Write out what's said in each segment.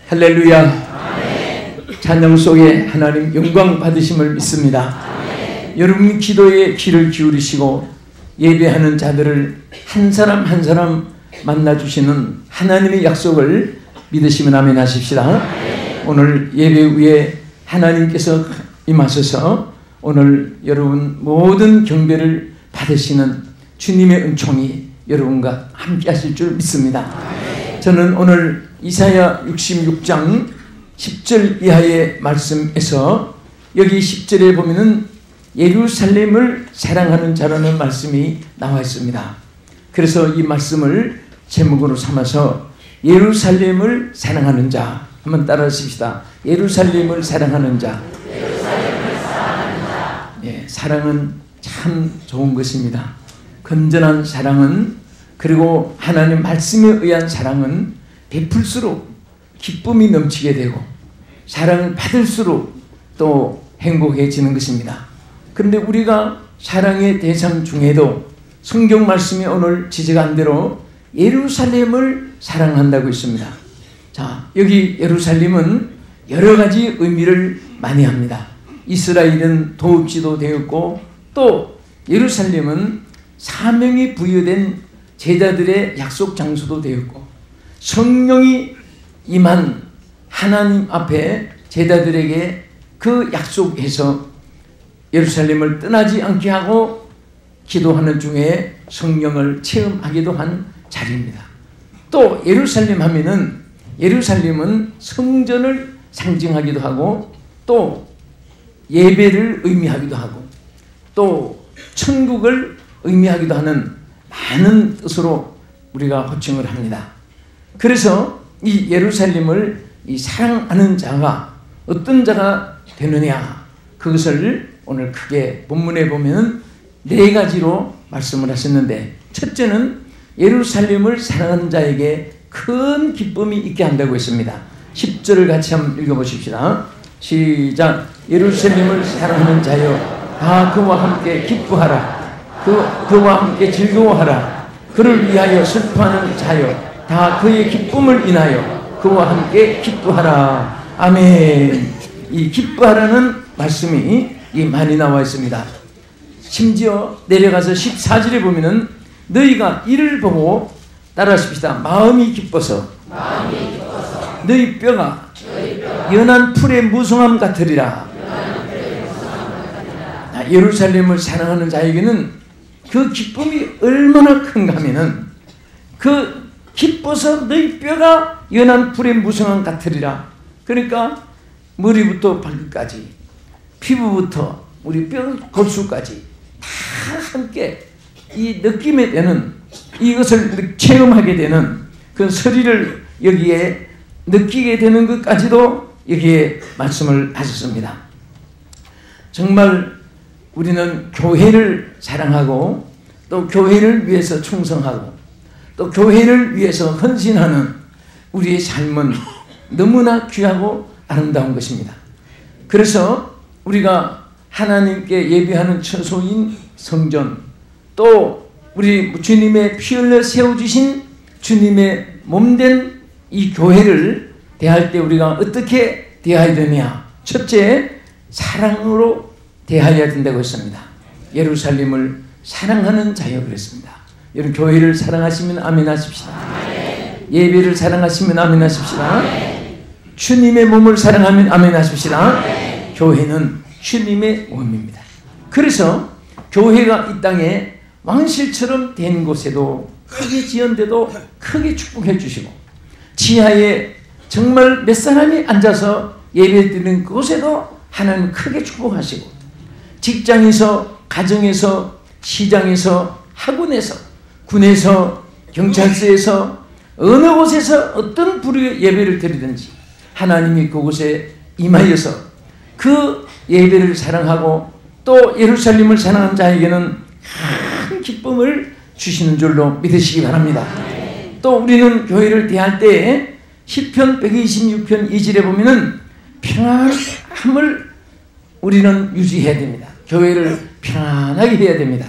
할렐루야. 아멘. 찬양 속에 하나님 영광 받으심을 믿습니다. 아멘. 여러분 기도에 귀를 기울이시고 예배하는 자들을 한 사람 한 사람 만나주시는 하나님의 약속을 믿으시면 아멘 하십시다. 아멘. 오늘 예배 후에 하나님께서 임하셔서 오늘 여러분 모든 경배를 받으시는 주님의 은총이 여러분과 함께 하실 줄 믿습니다. 아멘. 저는 오늘 이사야 66장 10절 이하의 말씀에서 여기 10절에 보면은 예루살렘을 사랑하는 자라는 말씀이 나와 있습니다. 그래서 이 말씀을 제목으로 삼아서 예루살렘을 사랑하는 자 한번 따라 하십시다. 예루살렘을 사랑하는 자. 예, 사랑은 참 좋은 것입니다. 건전한 사랑은, 그리고 하나님 말씀에 의한 사랑은 베풀수록 기쁨이 넘치게 되고 사랑을 받을수록 또 행복해지는 것입니다. 그런데 우리가 사랑의 대상 중에도 성경 말씀이 오늘 지적한 대로 예루살렘을 사랑한다고 있습니다. 자, 여기 예루살렘은 여러 가지 의미를 많이 합니다. 이스라엘은 도읍지도 되었고 또 예루살렘은 사명이 부여된 제자들의 약속 장소도 되었고 성령이 임한 하나님 앞에 제자들에게 그 약속에서 예루살렘을 떠나지 않게 하고 기도하는 중에 성령을 체험하기도 한 자리입니다. 또 예루살렘 하면은 예루살렘은 성전을 상징하기도 하고 또 예배를 의미하기도 하고 또 천국을 의미하기도 하는 많은 뜻으로 우리가 호칭을 합니다. 그래서 이 예루살렘을 이 사랑하는 자가 어떤 자가 되느냐, 그것을 오늘 크게 본문에 보면 네 가지로 말씀을 하셨는데, 첫째는 예루살렘을 사랑하는 자에게 큰 기쁨이 있게 한다고 했습니다. 10절을 같이 한번 읽어보십시다. 시작. 예루살렘을 사랑하는 자여, 다 그와 함께 기뻐하라. 그와 함께 즐거워하라. 그를 위하여 슬퍼하는 자여, 다 그의 기쁨을 인하여 그와 함께 기뻐하라. 아멘. 이 기뻐하라는 말씀이 많이 나와 있습니다. 심지어 내려가서 14절에 보면은 너희가 이를 보고 따라하십시다. 마음이 기뻐서 너희 뼈가 연한 풀의 무성함 같으리라. 예루살렘을 사랑하는 자에게는 그 기쁨이 얼마나 큰가 하면은 그 기뻐서 너희 뼈가 연한 풀의 무성함 같으리라. 그러니까 머리부터 발끝까지, 피부부터 우리 뼈 골수까지 다 함께 이 느낌에 되는, 이것을 체험하게 되는 그 소리를 여기에 느끼게 되는 것까지도 여기에 말씀을 하셨습니다. 정말 우리는 교회를 사랑하고 또 교회를 위해서 충성하고 또 교회를 위해서 헌신하는 우리의 삶은 너무나 귀하고 아름다운 것입니다. 그래서 우리가 하나님께 예배하는 처소인 성전, 또 우리 주님의 피 흘려 세워주신 주님의 몸된 이 교회를 대할 때 우리가 어떻게 대해야 되냐? 첫째, 사랑으로 대해야 된다고 했습니다. 예루살렘을 사랑하는 자여 그랬습니다. 여러분 교회를 사랑하시면 아멘 하십시다. 아멘. 예배를 사랑하시면 아멘 하십시다. 아멘. 주님의 몸을 사랑하면 아멘 하십시다. 아멘. 교회는 주님의 몸입니다. 그래서 교회가 이 땅에 왕실처럼 된 곳에도 크게 지은데도 크게 축복해 주시고, 지하에 정말 몇 사람이 앉아서 예배 드리는 그곳에도 하나님 크게 축복하시고, 직장에서, 가정에서, 시장에서, 학원에서, 군에서, 경찰서에서, 어느 곳에서 어떤 부류의 예배를 드리든지 하나님이 그곳에 임하여서 그 예배를 사랑하고 또 예루살렘을 사랑하는 자에게는 큰 기쁨을 주시는 줄로 믿으시기 바랍니다. 또 우리는 교회를 대할 때 시편 126편 2절에 보면은 평안함을 우리는 유지해야 됩니다. 교회를 평안하게 해야 됩니다.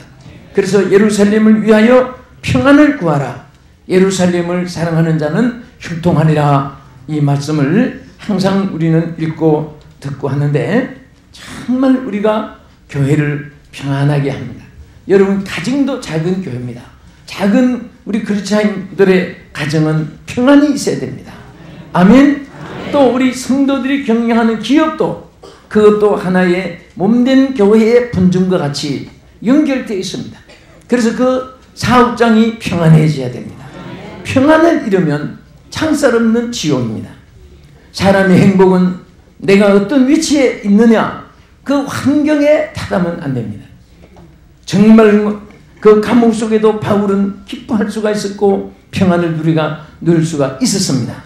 그래서 예루살렘을 위하여 평안을 구하라. 예루살렘을 사랑하는 자는 형통하리라. 이 말씀을 항상 우리는 읽고 듣고 하는데 정말 우리가 교회를 평안하게 합니다. 여러분 가정도 작은 교회입니다. 작은 우리 그리스도인들의 가정은 평안이 있어야 됩니다. 아멘. 또 우리 성도들이 경영하는 기업도 그것도 하나의 몸된 교회의 분중과 같이 연결되어 있습니다. 그래서 그 사업장이 평안해져야 됩니다. 평안을 잃으면 창살 없는 지옥입니다. 사람의 행복은 내가 어떤 위치에 있느냐 그 환경에 타다면 안 됩니다. 정말 그 감옥 속에도 바울은 기뻐할 수가 있었고 평안을 누릴 수가 있었습니다.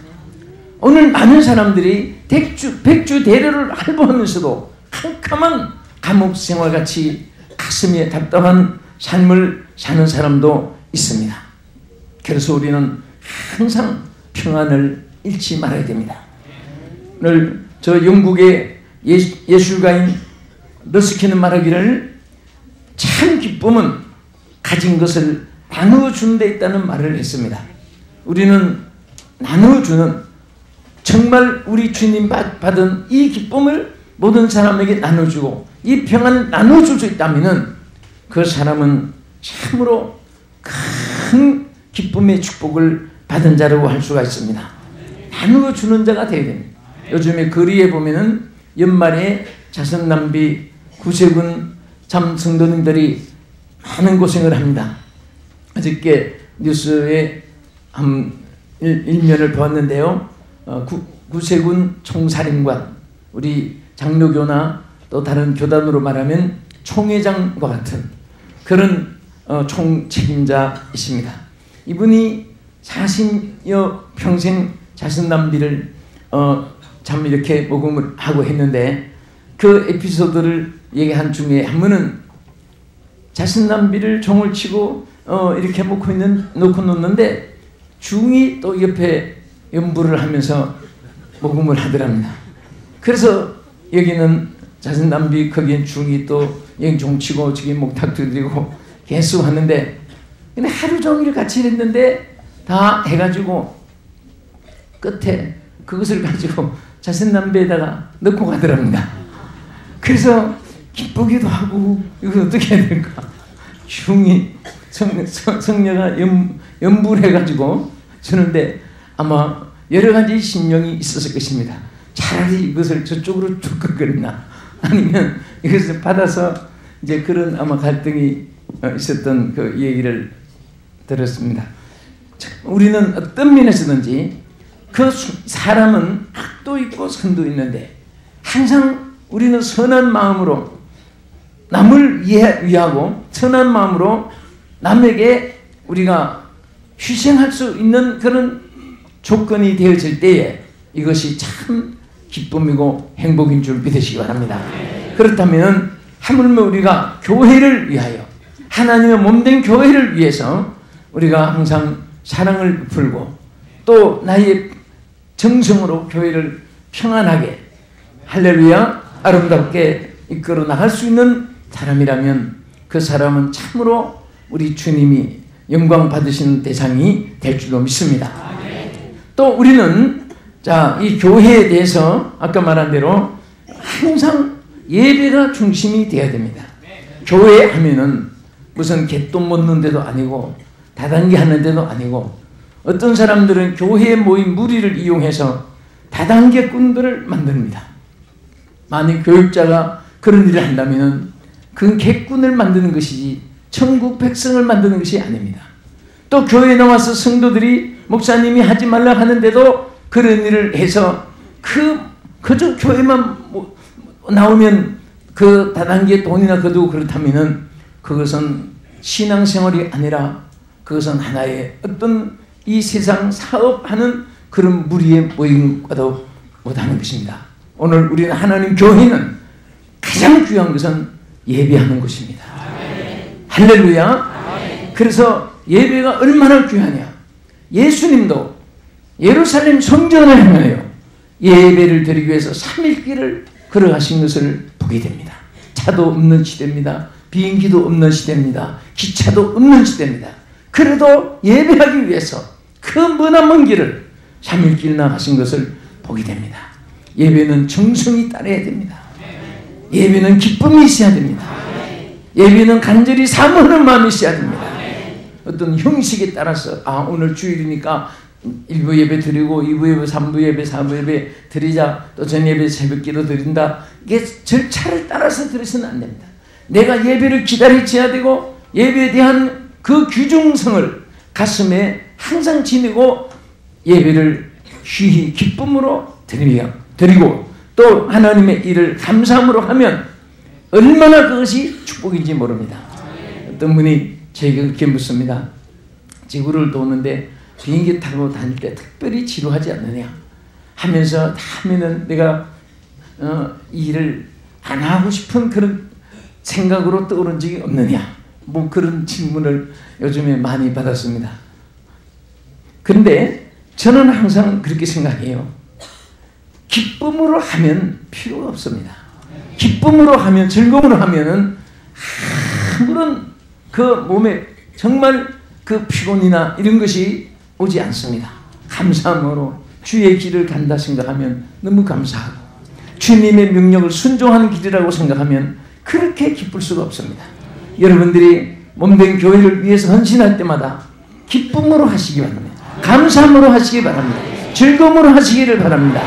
오늘 많은 사람들이 백주 대려를 할부하면서도 캄캄한 감옥 생활같이 가슴에 답답한 삶을 사는 사람도 있습니다. 그래서 우리는 항상 평안을 잃지 말아야 됩니다. 오늘 저 영국의 예술가인 러스킨은 말하기를 참 기쁨은 가진 것을 나누어주는 데 있다는 말을 했습니다. 우리는 나누어주는 정말 우리 주님 받은 이 기쁨을 모든 사람에게 나눠주고 이 평안을 나눠줄 수 있다면 그 사람은 참으로 큰 기쁨의 축복을 받은 자라고 할 수가 있습니다. 나누어주는 자가 되어야 됩니다. 요즘에 거리에 보면은 연말에 자선남비 구세군 참 성도님들이 많은 고생을 합니다. 어저께 뉴스에 한 일면을 보았는데요. 구세군 총사령관, 우리 장로교나 또 다른 교단으로 말하면 총회장과 같은 그런 총책임자이십니다. 이분이 40여 평생 자선남비를 참 이렇게 모금을 하고 했는데 그 에피소드를 얘기한 중에 한 분은 자선남비를 종을 치고 이렇게 놓고 놓는데 중이 또 옆에 연부를 하면서 모금을 하더랍니다. 그래서 여기는 자선남비 거기엔 중이 또 여기 종치고 저기 목탁 두드리고 계속 하는데 근데 하루 종일 같이 했는데 다 해가지고 끝에 그것을 가지고 자선남비에다가 넣고 가더랍니다. 그래서 기쁘기도 하고 이거 어떻게 해야 될까? 중이 성녀가 연부를 해가지고 주는데 아마 여러 가지 심령이 있었을 것입니다. 차라리 이것을 저쪽으로 쭉 끄거나 아니면 이것을 받아서 이제 그런 아마 갈등이 있었던 그 얘기를 들었습니다. 우리는 어떤 면에서든지 그 사람은 악도 있고 선도 있는데 항상 우리는 선한 마음으로 남을 위하고 선한 마음으로 남에게 우리가 희생할 수 있는 그런 조건이 되어질 때에 이것이 참 기쁨이고 행복인 줄 믿으시기 바랍니다. 그렇다면 하물며 우리가 교회를 위하여 하나님의 몸된 교회를 위해서 우리가 항상 사랑을 풀고 또 나의 정성으로 교회를 평안하게 할렐루야 아름답게 이끌어 나갈 수 있는 사람이라면 그 사람은 참으로 우리 주님이 영광 받으시는 대상이 될 줄로 믿습니다. 또 우리는 이 교회에 대해서 아까 말한 대로 항상 예배가 중심이 되어야 됩니다. 교회 하면은 무슨 갯돈 묻는 데도 아니고 다단계 하는 데도 아니고 어떤 사람들은 교회에 모인 무리를 이용해서 다단계꾼들을 만듭니다. 만약 교육자가 그런 일을 한다면 그건 객꾼을 만드는 것이지 천국 백성을 만드는 것이 아닙니다. 또 교회에 나와서 성도들이 목사님이 하지 말라 하는데도 그런 일을 해서 그저 교회만 나오면 그 다단계 돈이나 거두고 그렇다면 그것은 신앙생활이 아니라 그것은 하나의 어떤 이 세상 사업하는 그런 무리에 모인 것과도 못하는 것입니다. 오늘 우리는 하나님 교회는 가장 귀한 것은 예배하는 것입니다. 할렐루야. 그래서 예배가 얼마나 귀하냐. 예수님도 예루살렘 성전을 향하여 예배를 드리기 위해서 3일 길을 걸어가신 것을 보게 됩니다. 차도 없는 시대입니다. 비행기도 없는 시대입니다. 기차도 없는 시대입니다. 그래도 예배하기 위해서 그 머나먼 길을 3일길 나가신 것을 보게 됩니다. 예배는 정성이 따라야 됩니다. 예배는 기쁨이 있어야 됩니다. 예배는 간절히 사모하는 마음이 있어야 됩니다. 어떤 형식에 따라서 오늘 주일이니까 1부 예배 드리고 2부 예배, 3부 예배, 4부 예배 드리자, 또 전 예배 새벽기도 드린다. 이게 절차를 따라서 드려서는 안 됩니다. 내가 예배를 기다려야 되고 예배에 대한 그 규정성을 가슴에 항상 지니고 예배를 귀히 기쁨으로 드리고 또 하나님의 일을 감사함으로 하면 얼마나 그것이 축복인지 모릅니다. 어떤 분이 저에게 그렇게 묻습니다. 지구를 도는데 비행기 타고 다닐 때 특별히 지루하지 않느냐 하면서 하면은 내가 이 일을 안 하고 싶은 그런 생각으로 떠오른 적이 없느냐, 뭐 그런 질문을 요즘에 많이 받았습니다. 그런데 저는 항상 그렇게 생각해요. 기쁨으로 하면 필요가 없습니다. 기쁨으로 하면, 즐거움으로 하면은 아무런 그 몸에 정말 그 피곤이나 이런 것이 오지 않습니다. 감사함으로 주의 길을 간다 생각하면 너무 감사하고 주님의 명령을 순종하는 길이라고 생각하면 그렇게 기쁠 수가 없습니다. 여러분들이 몸된 교회를 위해서 헌신할 때마다 기쁨으로 하시기 바랍니다. 감사함으로 하시기 바랍니다. 즐거움으로 하시기를 바랍니다.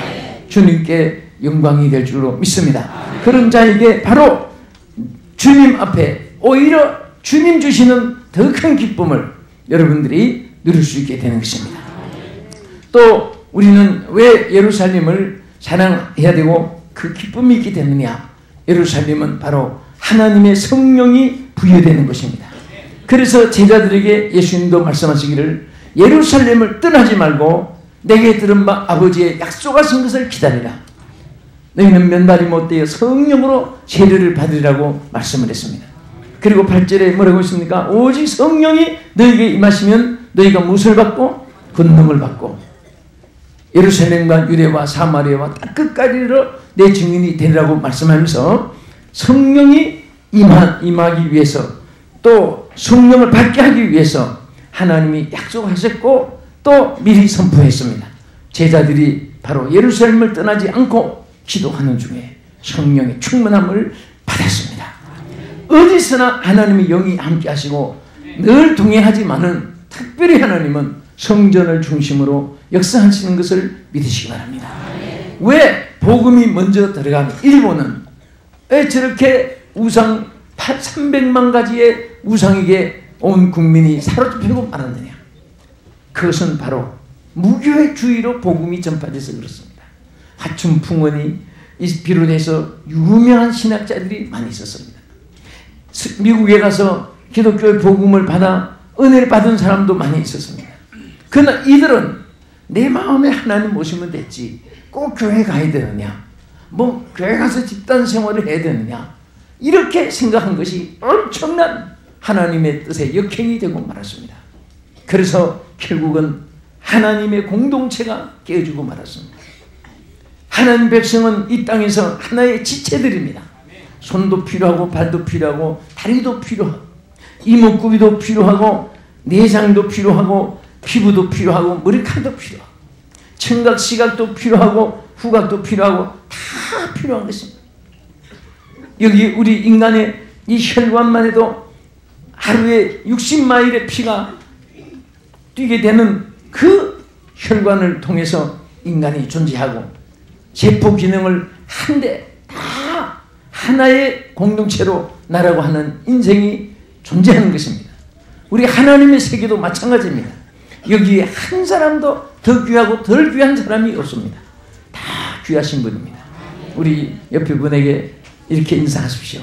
주님께 영광이 될 줄로 믿습니다. 그런 자에게 바로 주님 앞에 오히려 주님 주시는 더 큰 기쁨을 여러분들이 누릴 수 있게 되는 것입니다. 또 우리는 왜 예루살렘을 사랑해야 되고 그 기쁨이 있게 되느냐? 예루살렘은 바로 하나님의 성령이 부여되는 것입니다. 그래서 제자들에게 예수님도 말씀하시기를 예루살렘을 떠나지 말고 내게 들은 바 아버지의 약속하신 것을 기다리라. 너희는 몇 날이 못되어 성령으로 세례를 받으리라고 말씀을 했습니다. 그리고 8절에 뭐라고 했습니까? 오직 성령이 너희에게 임하시면 너희가 무엇을 받고? 권능을 받고 예루살렘과 유대와 사마리아와 딱 끝까지 이르러 내 증인이 되리라고 말씀하면서 성령이 임하기 위해서 또 성령을 받게 하기 위해서 하나님이 약속하셨고 또 미리 선포했습니다. 제자들이 바로 예루살렘을 떠나지 않고 기도하는 중에 성령의 충만함을 받았습니다. 어디서나 하나님의 영이 함께 하시고 늘 동행하지만은 특별히 하나님은 성전을 중심으로 역사하시는 것을 믿으시기 바랍니다. 왜 복음이 먼저 들어가면 일본은 왜 저렇게 우상 300만 가지의 우상에게 온 국민이 사로잡히고 말았느냐? 그것은 바로 무교회주의로 복음이 전파돼서 그렇습니다. 하춘풍원이 비롯해서 유명한 신학자들이 많이 있었습니다. 미국에 가서 기독교의 복음을 받아 은혜를 받은 사람도 많이 있었습니다. 그러나 이들은 내 마음에 하나님 모시면 됐지 꼭 교회 가야 되느냐, 뭐 교회 가서 집단 생활을 해야 되느냐, 이렇게 생각한 것이 엄청난 하나님의 뜻에 역행이 되고 말았습니다. 그래서 결국은 하나님의 공동체가 깨어지고 말았습니다. 하나님 백성은 이 땅에서 하나의 지체들입니다. 손도 필요하고 발도 필요하고 다리도 필요하고 이목구비도 필요하고 내장도 필요하고 피부도 필요하고 머리카락도 필요하고 청각 시각도 필요하고 후각도 필요하고 다 필요한 것입니다. 여기 우리 인간의 이 혈관만 해도 하루에 60마일의 피가 뛰게 되는 그 혈관을 통해서 인간이 존재하고 세포 기능을 한데 다 하나의 공동체로 나라고 하는 인생이 존재하는 것입니다. 우리 하나님의 세계도 마찬가지입니다. 여기에 한 사람도 더 귀하고 덜 귀한 사람이 없습니다. 다 귀하신 분입니다. 우리 옆에 분에게 이렇게 인사하십시오.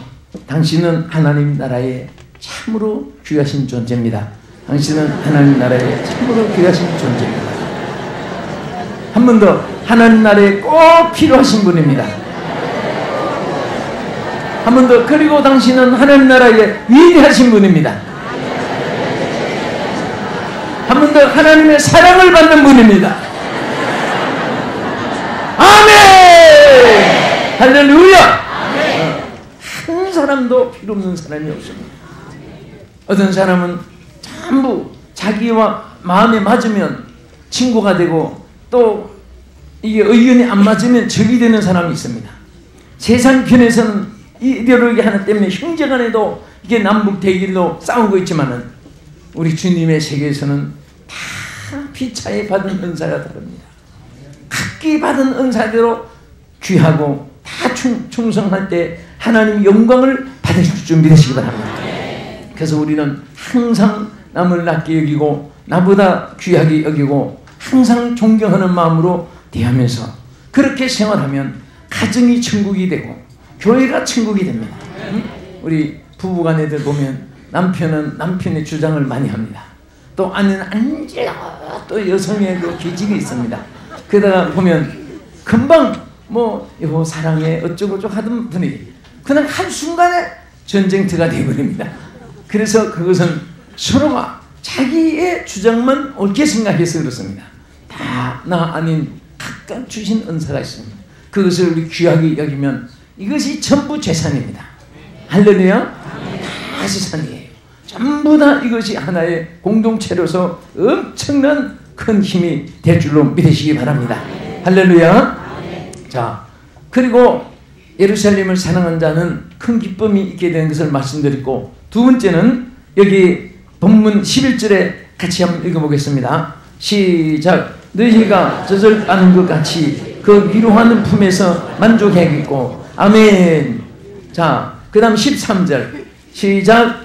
당신은 하나님 나라에 참으로 귀하신 존재입니다. 당신은 하나님 나라에 참으로 귀하신 존재입니다. 한 번 더, 하나님 나라에 꼭 필요하신 분입니다. 한 번 더, 그리고 당신은 하나님 나라에 위대하신 분입니다. 한 번 더, 하나님의 사랑을 받는 분입니다. 아멘! 할렐루야! 한 사람도 필요 없는 사람이 없습니다. 어떤 사람은 전부 자기와 마음에 맞으면 친구가 되고 또 이게 의견이 안 맞으면 적이 되는 사람이 있습니다. 세상 편에서는 이데올로기 하나 때문에 형제간에도 이게 남북 대결로 싸우고 있지만은 우리 주님의 세계에서는 다 피차에 받은 은사가 다릅니다. 각기 받은 은사대로 귀하고 다 충성할 때 하나님 영광을 받으실 줄 믿으시기 바랍니다. 그래서 우리는 항상 남을 낮게 여기고 나보다 귀하게 여기고 항상 존경하는 마음으로 대하면서 그렇게 생활하면 가정이 천국이 되고 교회가 천국이 됩니다. 우리 부부간에들 보면 남편은 남편의 주장을 많이 합니다. 또 아내는 언제나 또 여성의 그 기질이 있습니다. 그러다가 보면 금방 뭐 여보 사랑해 어쩌고저쩌고 하던 분이 그냥 한순간에 전쟁터가 되어버립니다. 그래서 그것은 서로가 자기의 주장만 옳게 생각해서 그렇습니다. 다 나 아닌 각각 주신 은사가 있습니다. 그것을 우리 귀하게 여기면 이것이 전부 재산입니다. 할렐루야. 다 재산이에요. 전부 다 이것이 하나의 공동체로서 엄청난 큰 힘이 될 줄로 믿으시기 바랍니다. 할렐루야. 자, 그리고 예루살렘을 사랑한 자는 큰 기쁨이 있게 되는 것을 말씀드렸고, 두 번째는 여기 본문 11절에 같이 한번 읽어보겠습니다. 시작. 너희가 젖을 빠는 것 같이 그 위로하는 품에서 만족해야겠고. 아멘. 자, 그 다음 13절 시작.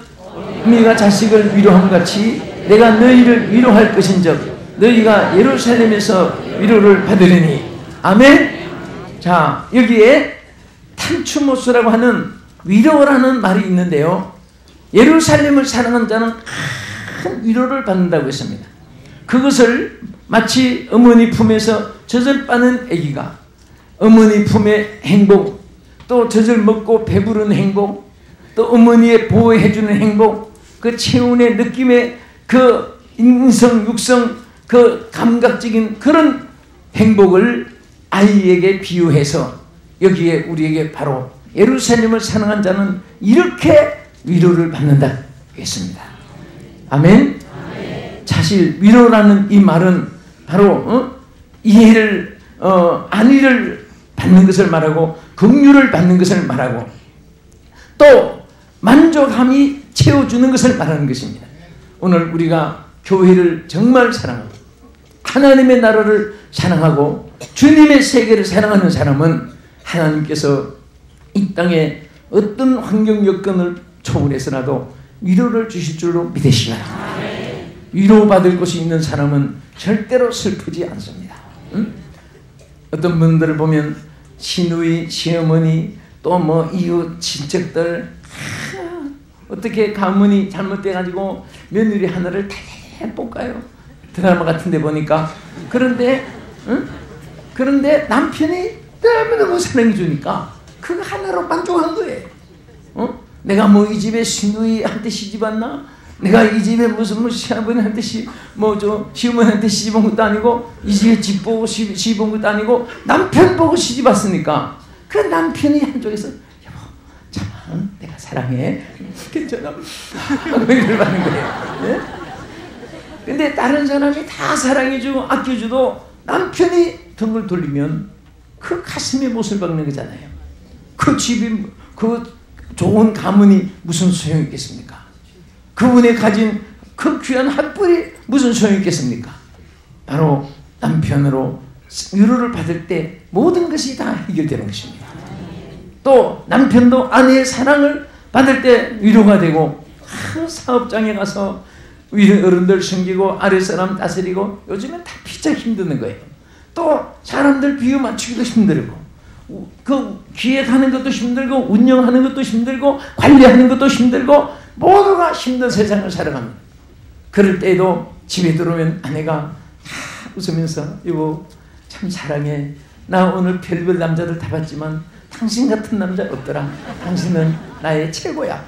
어미가 자식을 위로함 같이 내가 너희를 위로할 것인즉 너희가 예루살렘에서 위로를 받으리니. 아멘. 자, 여기에 탄추모스라고 하는 위로라는 말이 있는데요, 예루살렘을 사랑한 자는 큰 위로를 받는다고 했습니다. 그것을 마치 어머니 품에서 젖을 빠는 아기가 어머니 품의 행복, 또 젖을 먹고 배부른 행복, 또 어머니의 보호해주는 행복, 그 체온의 느낌의 그 인성, 육성, 그 감각적인 그런 행복을 아이에게 비유해서 여기에 우리에게 바로 예루살렘을 사랑한 자는 이렇게 위로를 받는다 했습니다. 아멘. 사실 위로라는 이 말은 바로 이해를 안위를 받는 것을 말하고 긍휼을 받는 것을 말하고 또 만족함이 채워주는 것을 말하는 것입니다. 오늘 우리가 교회를 정말 사랑하고 하나님의 나라를 사랑하고 주님의 세계를 사랑하는 사람은 하나님께서 이 땅에 어떤 환경 여건을 초월해서라도 위로를 주실 줄로 믿으시기 바랍니다. 위로받을 곳이 있는 사람은 절대로 슬프지 않습니다. 응? 어떤 분들을 보면 시누이, 시어머니, 또 뭐 이웃, 친척들 어떻게 가문이 잘못돼가지고 며느리 하나를 탈탈 볶아요. 드라마 같은 데 보니까. 그런데 그런데 남편이 너무너무 사랑해 주니까 그거 하나로 만족한 거예요. 내가 뭐 이 집에 시누이한테 시집 왔나? 내가 이 집에 무슨 시아버지한테 시어머니한테 시집 온 것도 아니고 이 집에 집 보고 시집 온 것도 아니고 남편 보고 시집 왔으니까 그 남편이 한쪽에서 여보 참 내가 사랑해 괜찮아 이걸 받는 거예요. 네? 근데 다른 사람이 다 사랑해주고 아껴줘도 남편이 등을 돌리면 그 가슴에 못을 박는 거잖아요. 그 집이 그 좋은 가문이 무슨 소용이 있겠습니까? 그분이 가진 그 귀한 핫불이 무슨 소용이 있겠습니까? 바로 남편으로 위로를 받을 때 모든 것이 다 해결되는 것입니다. 또 남편도 아내의 사랑을 받을 때 위로가 되고 사업장에 가서 위로 어른들 섬기고 아랫사람 다스리고 요즘엔 다 피차 힘드는 거예요. 또 사람들 비유 맞추기도 힘들고 그 기획하는 것도 힘들고 운영하는 것도 힘들고 관리하는 것도 힘들고 모두가 힘든 세상을 살아갑니다. 그럴 때에도 집에 들어오면 아내가 웃으면서 여보 참 사랑해. 나 오늘 별별 남자들 다 봤지만 당신 같은 남자 없더라. 당신은 나의 최고야.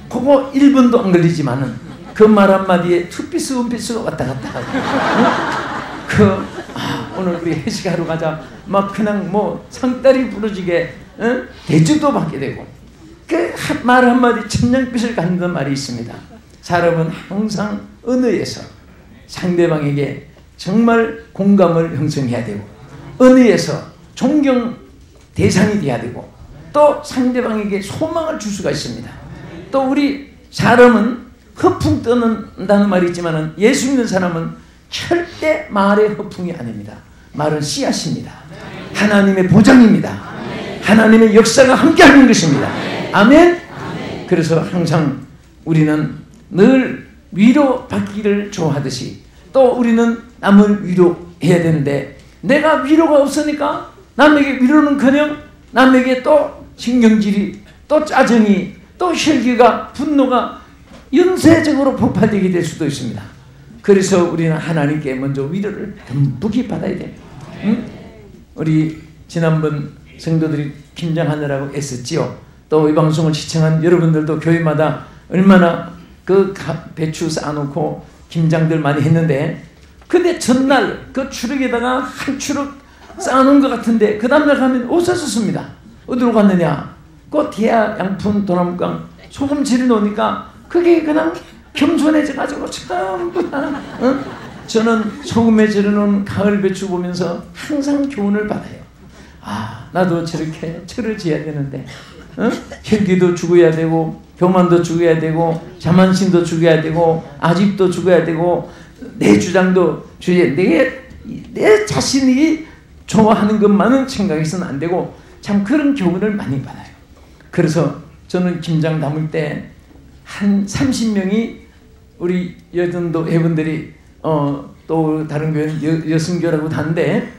그거 1분도 안 걸리지만은 그 말 한마디에 투피스 원피스가 왔다 갔다 하고 오늘 우리 회식하러 가자 막 그냥 뭐 상다리 부러지게 대접도 받게 되고 그 말 한마디 천냥빛을 갖는 말이 있습니다. 사람은 항상 언어에서 상대방에게 정말 공감을 형성해야 되고, 은혜에서 존경 대상이 돼야 되고, 또 상대방에게 소망을 줄 수가 있습니다. 또 우리 사람은 허풍 떠는다는 말이 있지만 예수 믿는 사람은 절대 말의 허풍이 아닙니다. 말은 씨앗입니다. 하나님의 보장입니다. 하나님의 역사가 함께하는 것입니다. 아멘. 그래서 항상 우리는 늘 위로받기를 좋아하듯이 또 우리는 남을 위로해야 되는데, 내가 위로가 없으니까 남에게 위로는커녕 남에게 또 신경질이, 또 짜증이, 또 혈기가, 분노가 연쇄적으로 폭발되게 될 수도 있습니다. 그래서 우리는 하나님께 먼저 위로를 듬뿍이 받아야 됩니다. 응? 우리 지난번 성도들이 김장하느라고 애썼지요. 또 이 방송을 시청한 여러분들도 교회마다 얼마나 그 배추 쌓아놓고 김장들 많이 했는데, 근데 전날 그 추럭에다가 한 추럭 쌓아놓은 것 같은데 그 다음날 가면 없어졌습니다. 어디로 갔느냐? 그 대야 양푼 도남강 소금질을 놓으니까 그게 그냥 겸손해져가지고 전부 다, 저는 소금에 절여놓은 가을 배추 보면서 항상 교훈을 받아요. 아, 나도 저렇게 철을 지어야 되는데, 혈기도 죽어야 되고, 교만도 죽어야 되고, 자만심도 죽어야 되고, 아집도 죽어야 되고, 내 주장도 주의, 내 자신이 좋아하는 것만은 생각해서는 안 되고, 참 그런 교훈을 많이 받아요. 그래서 저는 김장 담을 때 한 30명이 우리 여전도 회원들이 또 다른 교회는 여성교라고 다른데,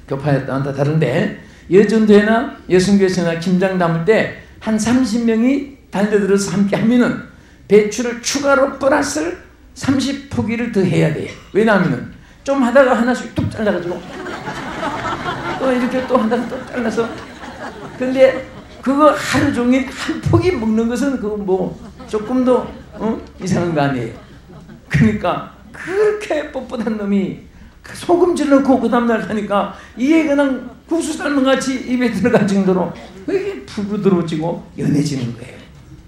교파였다 다른데, 여전도회나 여성교회나 김장 담을 때 한 30명이 달려들어서 함께 하면은 배추를 추가로 플러스 30포기를 더 해야 돼요. 왜냐하면은 좀 하다가 하나씩 뚝 잘라가지고 또 이렇게 또 하다가 또 잘라서, 근데 그거 하루 종일 한 포기 먹는 것은 그거 뭐 조금 더 이상한 거 아니에요. 그러니까 그렇게 뻣뻣한 놈이 소금질 넣고 그 다음날 하니까 이게 그냥 국수 삶은 같이 입에 들어갈 정도로 이게 부드러워지고 연해지는 거예요.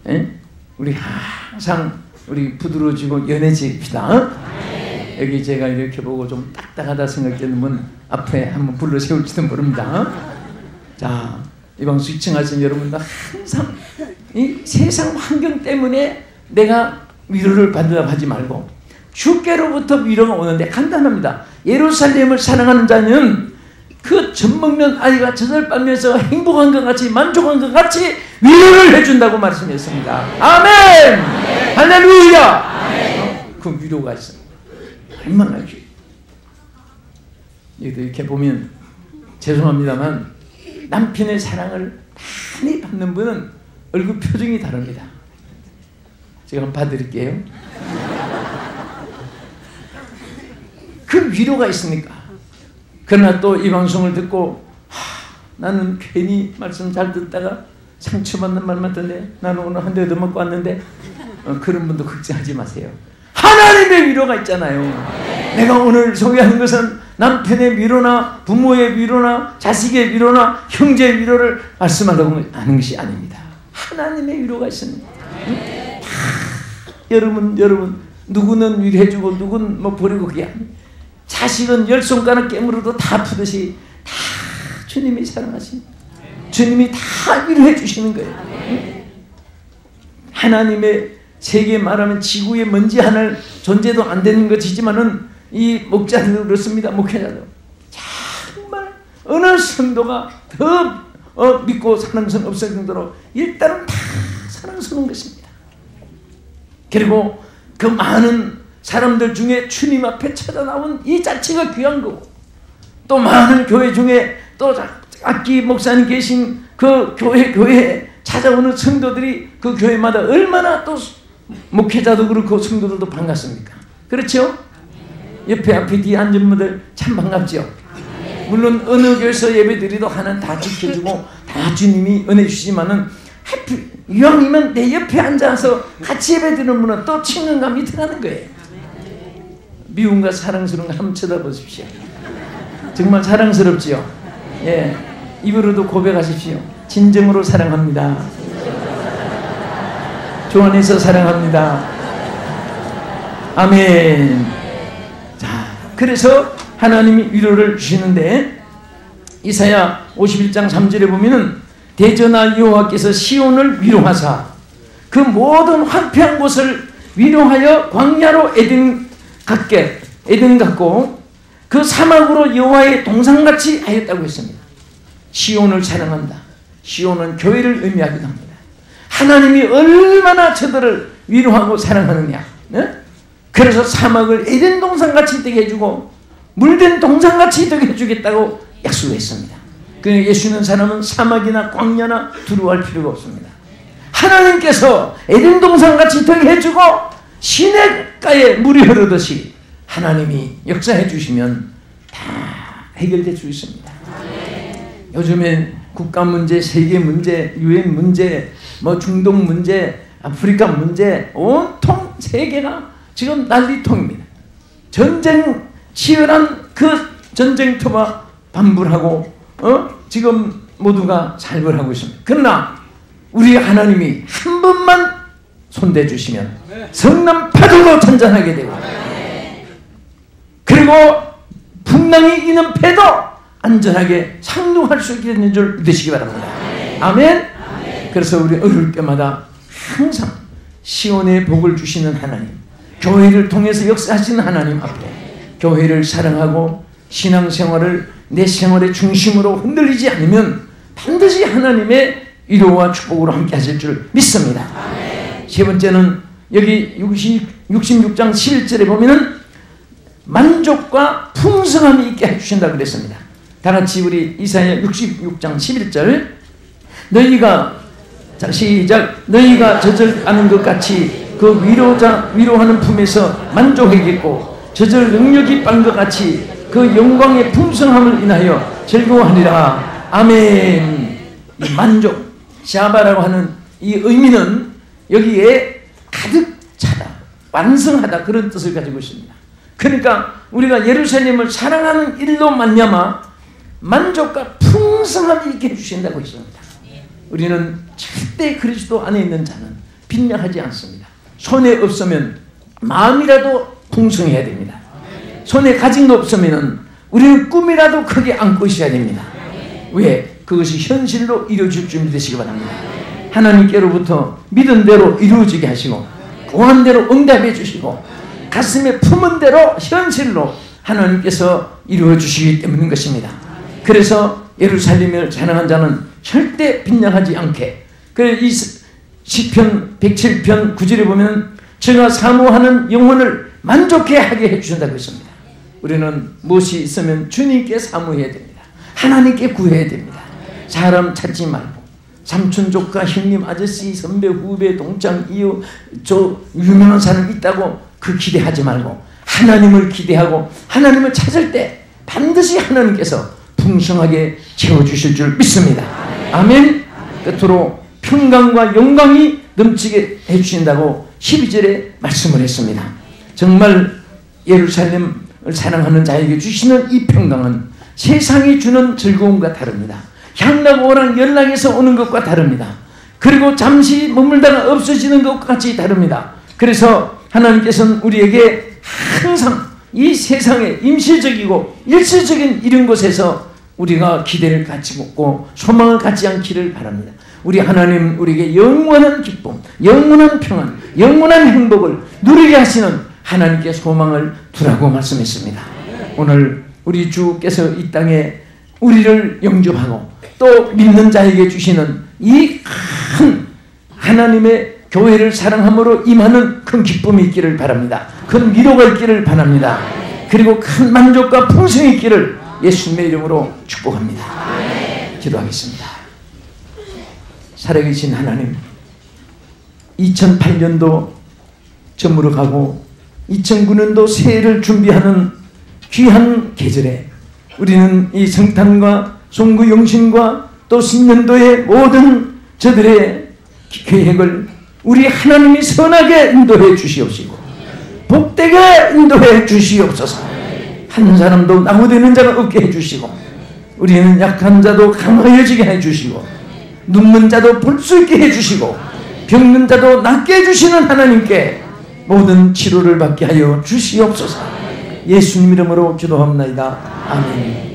에? 우리 항상 우리 부드러워지고 연해집시다. 여기 제가 이렇게 보고 좀 딱딱하다 생각되는 분 앞에 한번 불러 세울지도 모릅니다. 자, 이 방송 시청하신 여러분도 항상 이 세상 환경 때문에 내가 위로를 받으려고 하지 말고 주께로부터 위로가 오는데 간단합니다. 예루살렘을 사랑하는 자는 그 젖 먹는 아이가 젖을 빨면서 행복한 것 같이, 만족한 것 같이 위로를 해준다고 말씀했습니다. 아멘! 할렐루야! 그 위로가 있습니다. 얼마나 이렇게 보면 죄송합니다만 남편의 사랑을 많이 받는 분은 얼굴 표정이 다릅니다. 제가 한번 봐드릴게요. 그 위로가 있으니까. 그러나 또 이 방송을 듣고 나는 괜히 말씀 잘 듣다가 상처받는 말만 듣네, 나는 오늘 한 대 얻어먹고 왔는데, 그런 분도 걱정하지 마세요. 하나님의 위로가 있잖아요. 내가 오늘 소개하는 것은 남편의 위로나 부모의 위로나 자식의 위로나 형제의 위로를 말씀하려고 하는 것이 아닙니다. 하나님의 위로가 있습니다. 여러분 누구는 위로해주고 누구는 뭐 버리고, 그게 아닙니다. 자식은 10손가락 깨물어도 다 아프듯이 다 주님이 사랑하십니다. 주님이 다 위로해 주시는 거예요. 하나님의 세계에 말하면 지구에 먼지 하나 존재도 안 되는 것이지만은 이 목자들도 그렇습니다. 목회자도 정말 어느 성도가 더 믿고 사랑스러운 없을 정도로 일단은 다 사랑스러운 것입니다. 그리고 그 많은 사람들 중에 주님 앞에 찾아나온 이 자체가 귀한 거고, 또 많은 교회 중에 또 악기 목사님 계신 그 교회에 찾아오는 성도들이 그 교회마다 얼마나 또 목회자도 그렇고 성도들도 반갑습니까? 그렇죠? 옆에 앞에 뒤에 앉은 분들 참 반갑죠? 물론 어느 교회에서 예배드리도 하나는 다 지켜주고 다 주님이 은혜 주시지만은 이왕이면 내 옆에 앉아서 같이 예배드리는 분은 또 친근감이 들어가는 거예요. 미움과 사랑스러운 거 한번 쳐다보십시오. 정말 사랑스럽지요? 예, 입으로도 고백하십시오. 진정으로 사랑합니다. 주 안에서 사랑합니다. 아멘. 자, 그래서 하나님이 위로를 주시는데 이사야 51장 3절에 보면은 대전하 여호와께서 시온을 위로하사 그 모든 황폐한 곳을 위로하여 광야로 에덴 같고 그 사막으로 여호와의 동산같이 하였다고 했습니다. 시온을 사랑한다. 시온은 교회를 의미하기도 합니다. 하나님이 얼마나 저들을 위로하고 사랑하느냐. 네? 그래서 사막을 에덴 동산같이 되게 해주고 물된 동산같이 되게 해주겠다고 약속했습니다. 그러니까 예수 믿는 사람은 사막이나 광야나 두려워할 필요가 없습니다. 하나님께서 에덴 동산같이 되게 해주고 시냇가에 물이 흐르듯이 하나님이 역사해 주시면 다 해결될 수 있습니다. 요즘엔 국가 문제, 세계 문제, 유엔 문제, 중동 문제, 아프리카 문제, 온통 세계가 지금 난리통입니다. 전쟁, 치열한 그 전쟁터와 반불하고 지금 모두가 살벌하고 있습니다. 그러나 우리 하나님이 한 번만 손대 주시면 성남 파도도 잔잔하게 되고 그리고 풍랑이 이는 배도 안전하게 상륙할 수 있는 줄 믿으시기 바랍니다. 아멘. 그래서 우리 어려울 때마다 항상 시온의 복을 주시는 하나님, 교회를 통해서 역사하시는 하나님 앞에 교회를 사랑하고 신앙생활을 내 생활의 중심으로 흔들리지 않으면 반드시 하나님의 위로와 축복으로 함께 하실 줄 믿습니다. 세 번째는 여기 66장 11절에 보면은 만족과 풍성함이 있게 해주신다 그랬습니다. 다같이 우리 이사야 66장 11절 너희가 시작 너희가 저절하는 것 같이 그 위로하는 품에서 만족하겠고 저절 능력이 빤 것 같이 그 영광의 풍성함을 인하여 즐거워하리라. 아멘. 이 만족 샤바라고 하는 이 의미는 여기에 가득 차다, 완성하다 그런 뜻을 가지고 있습니다. 그러니까 우리가 예루살렘을 사랑하는 일로 말미암아 만족과 풍성함이 있게 해주신다고 했습니다. 우리는 절대 그리스도 안에 있는 자는 빈약하지 않습니다. 손에 없으면 마음이라도 풍성해야 됩니다. 손에 가진 거 없으면 우리는 꿈이라도 크게 안고 있어야 됩니다. 왜? 그것이 현실로 이루어질 줄 믿으시기 바랍니다. 하나님께로부터 믿은 대로 이루어지게 하시고 구한 대로 응답해 주시고 가슴에 품은 대로 현실로 하나님께서 이루어 주시기 때문인 것입니다. 그래서 예루살렘을 사랑한 자는 절대 빈약하지 않게, 그래 이 시편 107편 9절에 보면 제가 사모하는 영혼을 만족해 하게 해주신다고 했습니다. 우리는 무엇이 있으면 주님께 사모해야 됩니다. 하나님께 구해야 됩니다. 사람 찾지 말고 삼촌 조카 형님 아저씨 선배 후배 동창 이웃 저 유명한 사람 있다고 그 기대하지 말고 하나님을 기대하고 하나님을 찾을 때 반드시 하나님께서 풍성하게 채워주실 줄 믿습니다. 아멘. 끝으로 평강과 영광이 넘치게 해주신다고 12절에 말씀을 했습니다. 정말 예루살렘을 사랑하는 자에게 주시는 이 평강은 세상이 주는 즐거움과 다릅니다. 향락 오락 연락에서 오는 것과 다릅니다. 그리고 잠시 머물다가 없어지는 것과 같이 다릅니다. 그래서 하나님께서는 우리에게 항상 이 세상의 임시적이고 일시적인 이런 곳에서 우리가 기대를 가지고 소망을 갖지 않기를 바랍니다. 우리 하나님 우리에게 영원한 기쁨, 영원한 평안, 영원한 행복을 누리게 하시는 하나님께 소망을 두라고 말씀했습니다. 오늘 우리 주께서 이 땅에 우리를 영접하고 또 믿는 자에게 주시는 이 큰 하나님의 교회를 사랑함으로 임하는 큰 기쁨이 있기를 바랍니다. 큰 위로가 있기를 바랍니다. 그리고 큰 만족과 풍성이 있기를 예수님의 이름으로 축복합니다. 기도하겠습니다. 살아계신 하나님, 2008년도 저물어 가고 2009년도 새해를 준비하는 귀한 계절에 우리는 이 성탄과 송구 영신과 또 신년도의 모든 저들의 계획을 우리 하나님이 선하게 인도해 주시옵시고 복되게 인도해 주시옵소서. 한 사람도 낙오되는 자가 없게 해주시고 우리는 약한 자도 강하여지게 해주시고 눕는 자도 볼 수 있게 해주시고 병든 자도 낫게 해주시는 하나님께 모든 치료를 받게 하여 주시옵소서. 예수님 이름으로 기도합니다. 아멘.